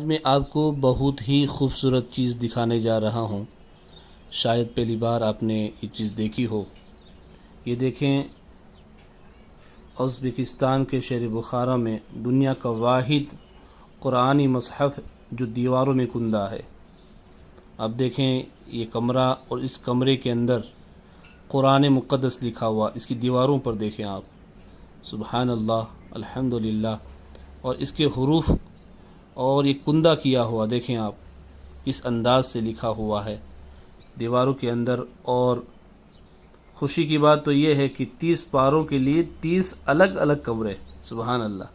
میں آپ کو بہت ہی خوبصورت چیز دکھانے جا رہا ہوں۔ شاید پہلی بار آپ نے یہ چیز دیکھی ہو۔ یہ دیکھیں، ازبکستان کے شہر بخارا میں دنیا کا واحد قرآنی مصحف جو دیواروں میں کندہ ہے۔ اب دیکھیں یہ کمرہ، اور اس کمرے کے اندر قرآن مقدس لکھا ہوا، اس کی دیواروں پر دیکھیں آپ، سبحان اللہ، الحمدللہ، اور اس کے حروف اور یہ کندہ کیا ہوا دیکھیں آپ کس انداز سے لکھا ہوا ہے دیواروں کے اندر۔ اور خوشی کی بات تو یہ ہے کہ 30 پاروں کے لیے 30 الگ الگ کمرے، سبحان اللہ،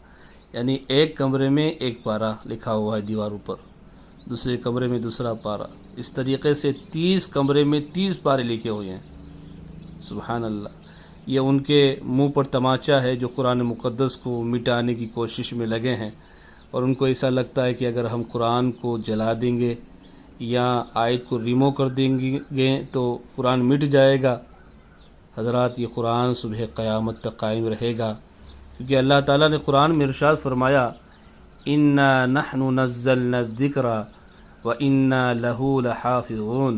یعنی ایک کمرے میں ایک پارہ لکھا ہوا ہے دیواروں پر، دوسرے کمرے میں دوسرا پارہ، اس طریقے سے 30 کمرے میں 30 پارے لکھے ہوئے ہیں، سبحان اللہ۔ یہ ان کے منہ پر تماچا ہے جو قرآن مقدس کو مٹانے کی کوشش میں لگے ہیں، اور ان کو ایسا لگتا ہے کہ اگر ہم قرآن کو جلا دیں گے یا آیت کو ریموو کر دیں گے تو قرآن مٹ جائے گا۔ حضرات، یہ قرآن صبح قیامت تک قائم رہے گا، کیونکہ اللہ تعالیٰ نے قرآن میں ارشاد فرمایا، اِنَّا نَحْنُ نَزَّلْنَا الذِّكْرَ وَإِنَّا لَهُ لَحَافِظُونَ،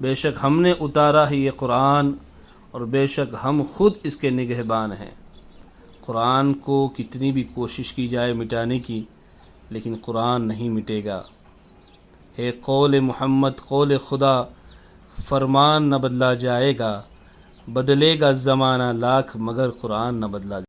بے شک ہم نے اتارا ہے یہ قرآن، اور بے شک ہم خود اس کے نگہبان ہیں۔ قرآن کو کتنی بھی کوشش کی جائے مٹانے کی، لیکن قرآن نہیں مٹے گا۔ ہے قول محمد، قول خدا، فرمان نہ بدلا جائے گا، بدلے گا زمانہ لاکھ مگر قرآن نہ بدلا جائے گا۔